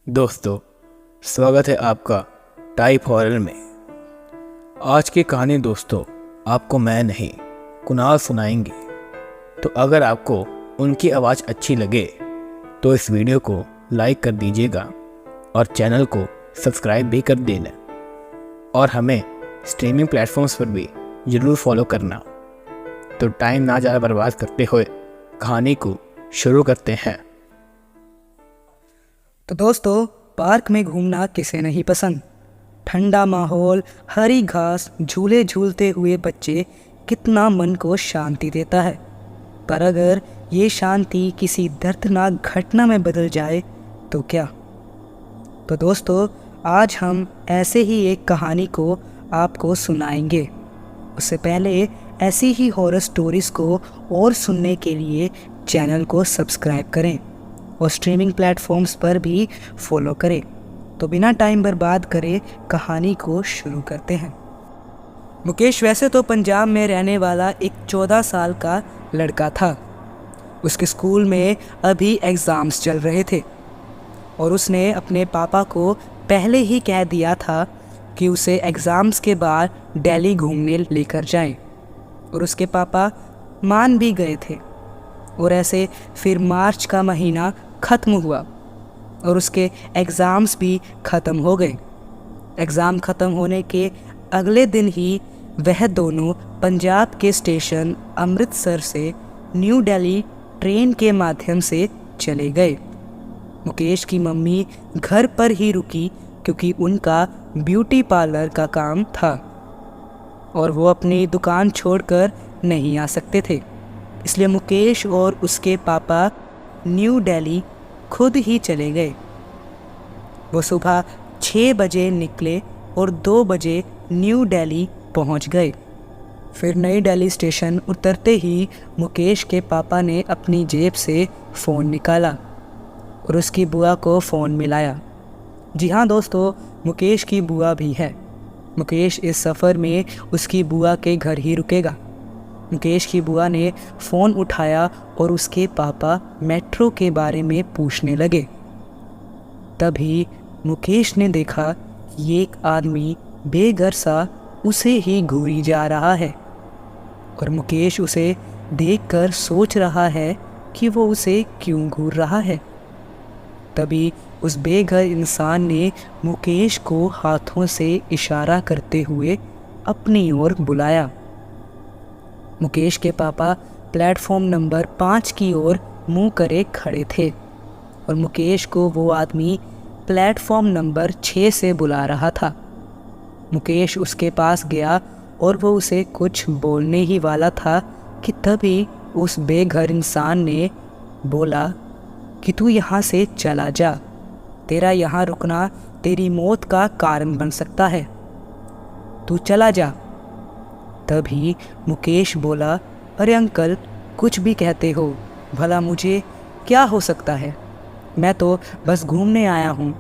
दोस्तों, स्वागत है आपका टाइप हॉरर में। आज की कहानी दोस्तों आपको मैं नहीं कुणाल सुनाएंगे। तो अगर आपको उनकी आवाज़ अच्छी लगे तो इस वीडियो को लाइक कर दीजिएगा और चैनल को सब्सक्राइब भी कर देना और हमें स्ट्रीमिंग प्लेटफॉर्म्स पर भी ज़रूर फॉलो करना। तो टाइम ना ज़्यादा बर्बाद करते हुए कहानी को शुरू करते हैं। तो दोस्तों, पार्क में घूमना किसे नहीं पसंद। ठंडा माहौल, हरी घास, झूले झूलते हुए बच्चे कितना मन को शांति देता है। पर अगर ये शांति किसी दर्दनाक घटना में बदल जाए तो क्या। तो दोस्तों, आज हम ऐसे ही एक कहानी को आपको सुनाएंगे। उससे पहले ऐसी ही हॉरर स्टोरीज़ को और सुनने के लिए चैनल को सब्सक्राइब करें और स्ट्रीमिंग प्लेटफॉर्म्स पर भी फॉलो करें। तो बिना टाइम बर्बाद करे कहानी को शुरू करते हैं। मुकेश वैसे तो पंजाब में रहने वाला एक 14 साल का लड़का था। उसके स्कूल में अभी एग्ज़ाम्स चल रहे थे और उसने अपने पापा को पहले ही कह दिया था कि उसे एग्ज़ाम्स के बाद दिल्ली घूमने लेकर जाएं। और उसके पापा मान भी गए थे। और ऐसे फिर मार्च का महीना ख़त्म हुआ और उसके एग्ज़ाम्स भी ख़त्म हो गए। एग्ज़ाम ख़त्म होने के अगले दिन ही वह दोनों पंजाब के स्टेशन अमृतसर से न्यू दिल्ली ट्रेन के माध्यम से चले गए। मुकेश की मम्मी घर पर ही रुकी क्योंकि उनका ब्यूटी पार्लर का काम था और वो अपनी दुकान छोड़कर नहीं आ सकते थे। इसलिए मुकेश और उसके पापा न्यू दिल्ली खुद ही चले गए। वो सुबह 6 बजे निकले और 2 बजे न्यू दिल्ली पहुंच गए। फिर नई दिल्ली स्टेशन उतरते ही मुकेश के पापा ने अपनी जेब से फ़ोन निकाला और उसकी बुआ को फ़ोन मिलाया। जी हाँ दोस्तों, मुकेश की बुआ भी है। मुकेश इस सफ़र में उसकी बुआ के घर ही रुकेगा। मुकेश की बुआ ने फ़ोन उठाया और उसके पापा मेट्रो के बारे में पूछने लगे। तभी मुकेश ने देखा कि एक आदमी बेघर सा उसे ही घूरी जा रहा है और मुकेश उसे देखकर सोच रहा है कि वो उसे क्यों घूर रहा है। तभी उस बेघर इंसान ने मुकेश को हाथों से इशारा करते हुए अपनी ओर बुलाया। मुकेश के पापा प्लेटफॉर्म नंबर 5 की ओर मुंह करे खड़े थे और मुकेश को वो आदमी प्लेटफॉर्म नंबर 6 से बुला रहा था। मुकेश उसके पास गया और वो उसे कुछ बोलने ही वाला था कि तभी उस बेघर इंसान ने बोला कि तू यहाँ से चला जा, तेरा यहाँ रुकना तेरी मौत का कारण बन सकता है, तू चला जा। तभी मुकेश बोला, अरे अंकल, कुछ भी कहते हो, भला मुझे क्या हो सकता है, मैं तो बस घूमने आया हूँ।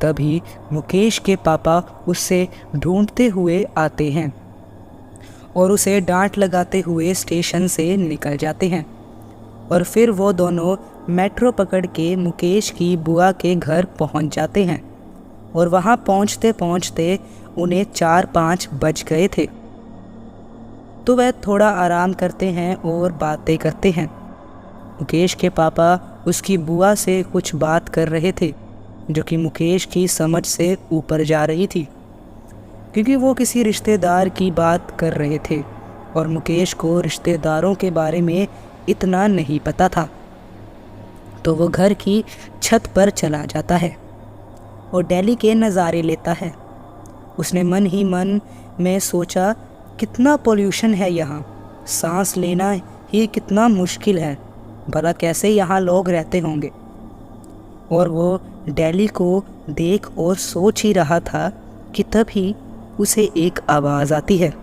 तभी मुकेश के पापा उससे ढूंढते हुए आते हैं और उसे डांट लगाते हुए स्टेशन से निकल जाते हैं। और फिर वो दोनों मेट्रो पकड़ के मुकेश की बुआ के घर पहुँच जाते हैं और वहाँ पहुँचते पहुँचते उन्हें 4-5 बज गए थे। तो वह थोड़ा आराम करते हैं और बातें करते हैं। मुकेश के पापा उसकी बुआ से कुछ बात कर रहे थे जो कि मुकेश की समझ से ऊपर जा रही थी, क्योंकि वो किसी रिश्तेदार की बात कर रहे थे और मुकेश को रिश्तेदारों के बारे में इतना नहीं पता था। तो वो घर की छत पर चला जाता है और दिल्ली के नज़ारे लेता है। उसने मन ही मन में सोचा, कितना पोल्यूशन है यहाँ, सांस लेना ही कितना मुश्किल है, भला कैसे यहाँ लोग रहते होंगे। और वो दिल्ली को देख और सोच ही रहा था कि तभी उसे एक आवाज़ आती है,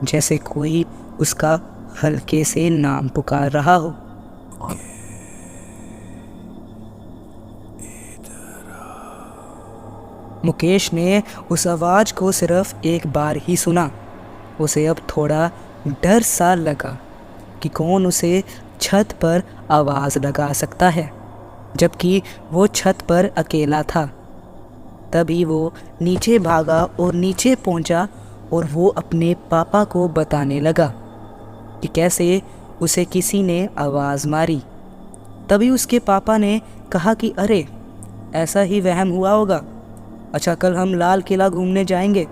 जैसे कोई उसका हल्के से नाम पुकार रहा हो। मुकेश ने उस आवाज़ को सिर्फ एक बार ही सुना। उसे अब थोड़ा डर सा लगा कि कौन उसे छत पर आवाज़ लगा सकता है। जबकि वो छत पर अकेला था। तभी वो नीचे भागा और नीचे पहुंचा और वो अपने पापा को बताने लगा कि कैसे उसे किसी ने आवाज़ मारी। तभी उसके पापा ने कहा कि अरे ऐसा ही वहम हुआ होगा, अच्छा कल हम लाल किला घूमने जाएंगे।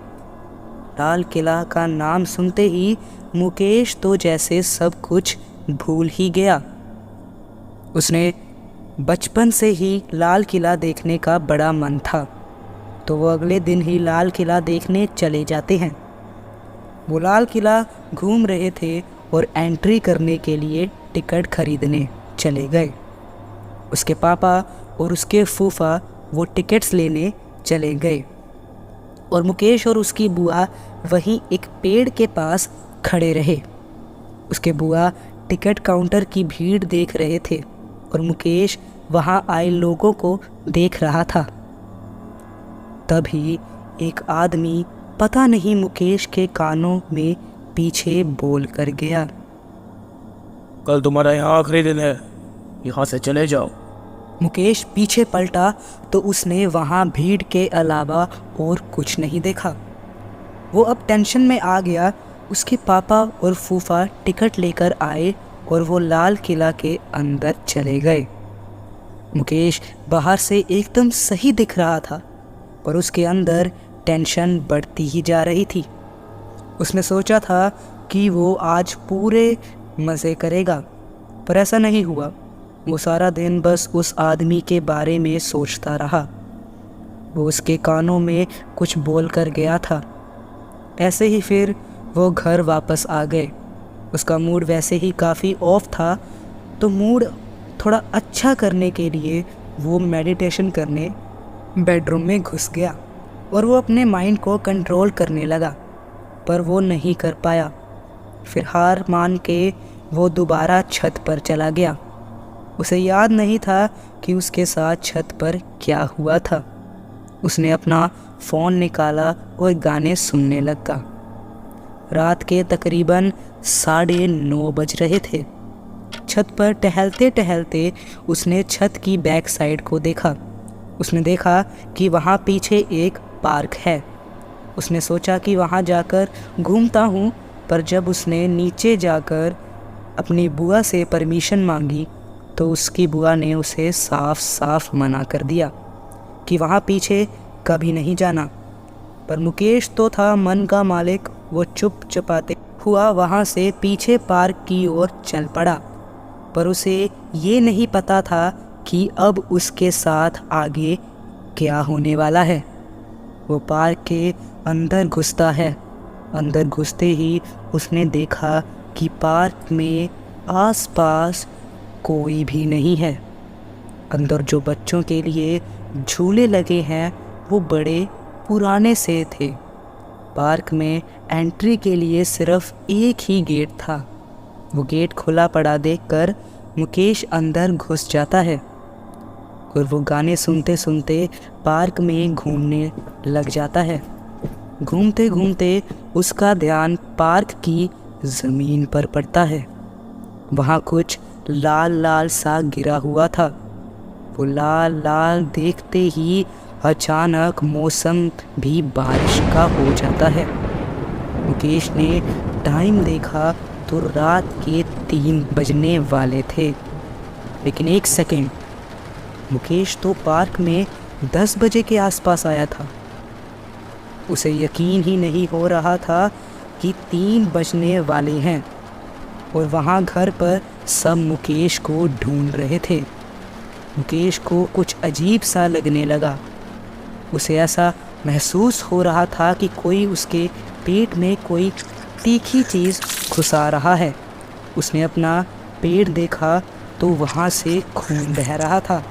लाल किला का नाम सुनते ही मुकेश तो जैसे सब कुछ भूल ही गया। उसने बचपन से ही लाल किला देखने का बड़ा मन था, तो वो अगले दिन ही लाल किला देखने चले जाते हैं। वो लाल किला घूम रहे थे और एंट्री करने के लिए टिकट खरीदने चले गए। उसके पापा और उसके फूफा वो टिकट्स लेने चले गए और मुकेश और उसकी बुआ वहीं एक पेड़ के पास खड़े रहे। उसके बुआ टिकट काउंटर की भीड़ देख रहे थे और मुकेश वहाँ आए लोगों को देख रहा था। तभी एक आदमी पता नहीं मुकेश के कानों में पीछे बोल कर गया, कल तुम्हारा यहाँ आखिरी दिन है, यहाँ से चले जाओ। मुकेश पीछे पलटा तो उसने वहाँ भीड़ के अलावा और कुछ नहीं देखा। वो अब टेंशन में आ गया। उसके पापा और फूफा टिकट लेकर आए और वो लाल किला के अंदर चले गए। मुकेश बाहर से एकदम सही दिख रहा था, पर उसके अंदर टेंशन बढ़ती ही जा रही थी। उसने सोचा था कि वो आज पूरे मज़े करेगा, पर ऐसा नहीं हुआ। वो सारा दिन बस उस आदमी के बारे में सोचता रहा। वो उसके कानों में कुछ बोल कर गया था। ऐसे ही फिर वो घर वापस आ गए। उसका मूड वैसे ही काफ़ी ऑफ था, तो मूड थोड़ा अच्छा करने के लिए वो मेडिटेशन करने बेडरूम में घुस गया और वो अपने माइंड को कंट्रोल करने लगा, पर वो नहीं कर पाया। फिर हार मान के वो दोबारा छत पर चला गया। उसे याद नहीं था कि उसके साथ छत पर क्या हुआ था। उसने अपना फ़ोन निकाला और गाने सुनने लगा। रात के तकरीबन 9:30 बज रहे थे। छत पर टहलते टहलते उसने छत की बैक साइड को देखा। उसने देखा कि वहाँ पीछे एक पार्क है। उसने सोचा कि वहाँ जाकर घूमता हूँ, पर जब उसने नीचे जाकर अपनी बुआ से परमिशन मांगी तो उसकी बुआ ने उसे साफ साफ मना कर दिया कि वहाँ पीछे कभी नहीं जाना। पर मुकेश तो था मन का मालिक। वो चुपचाते हुआ वहाँ से पीछे पार्क की ओर चल पड़ा, पर उसे ये नहीं पता था कि अब उसके साथ आगे क्या होने वाला है। वो पार्क के अंदर घुसता है। अंदर घुसते ही उसने देखा कि पार्क में आसपास कोई भी नहीं है। अंदर जो बच्चों के लिए झूले लगे हैं वो बड़े पुराने से थे। पार्क में एंट्री के लिए सिर्फ एक ही गेट था। वो गेट खुला पड़ा देखकर मुकेश अंदर घुस जाता है और वो गाने सुनते सुनते पार्क में घूमने लग जाता है। घूमते घूमते उसका ध्यान पार्क की ज़मीन पर पड़ता है। वहाँ कुछ लाल लाल सा गिरा हुआ था। वो लाल लाल देखते ही अचानक मौसम भी बारिश का हो जाता है। मुकेश ने टाइम देखा तो रात के 3 बजने वाले थे। लेकिन एक सेकेंड, मुकेश तो पार्क में 10 बजे के आसपास आया था। उसे यकीन ही नहीं हो रहा था कि 3 बजने वाले हैं और वहाँ घर पर सब मुकेश को ढूंढ रहे थे। मुकेश को कुछ अजीब सा लगने लगा। उसे ऐसा महसूस हो रहा था कि कोई उसके पेट में कोई तीखी चीज़ घुसा रहा है। उसने अपना पेट देखा तो वहाँ से खून बह रहा था।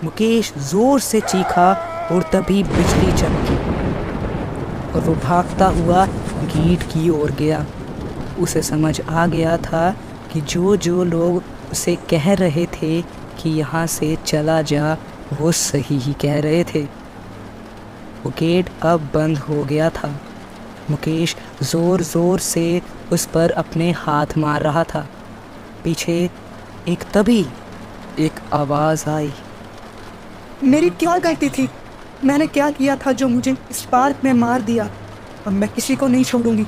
मुकेश ज़ोर से चीखा और तभी बिजली चमकी और वो भागता हुआ गेट की ओर गया। उसे समझ आ गया था कि जो लोग उसे कह रहे थे कि यहाँ से चला जा, वो सही ही कह रहे थे। वो गेट अब बंद हो गया था। मुकेश ज़ोर ज़ोर से उस पर अपने हाथ मार रहा था। पीछे एक आवाज़ आई। मेरी क्या गलती थी? मैंने क्या किया था जो मुझे इस पार्क में मार दिया? अब मैं किसी को नहीं छोड़ूंगी।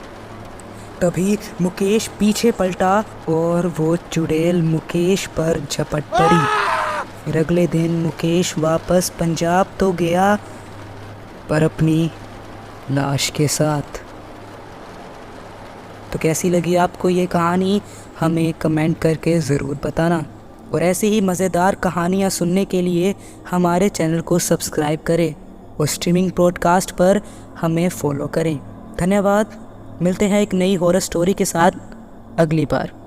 तभी मुकेश पीछे पलटा और वो चुड़ैल मुकेश पर झपट पड़ी। फिर अगले दिन मुकेश वापस पंजाब तो गया, पर अपनी लाश के साथ। तो कैसी लगी आपको ये कहानी? हमें कमेंट करके ज़रूर बताना। और ऐसी ही मज़ेदार कहानियाँ सुनने के लिए हमारे चैनल को सब्सक्राइब करें और स्ट्रीमिंग पॉडकास्ट पर हमें फॉलो करें। धन्यवाद। मिलते हैं एक नई हॉरर स्टोरी के साथ अगली बार।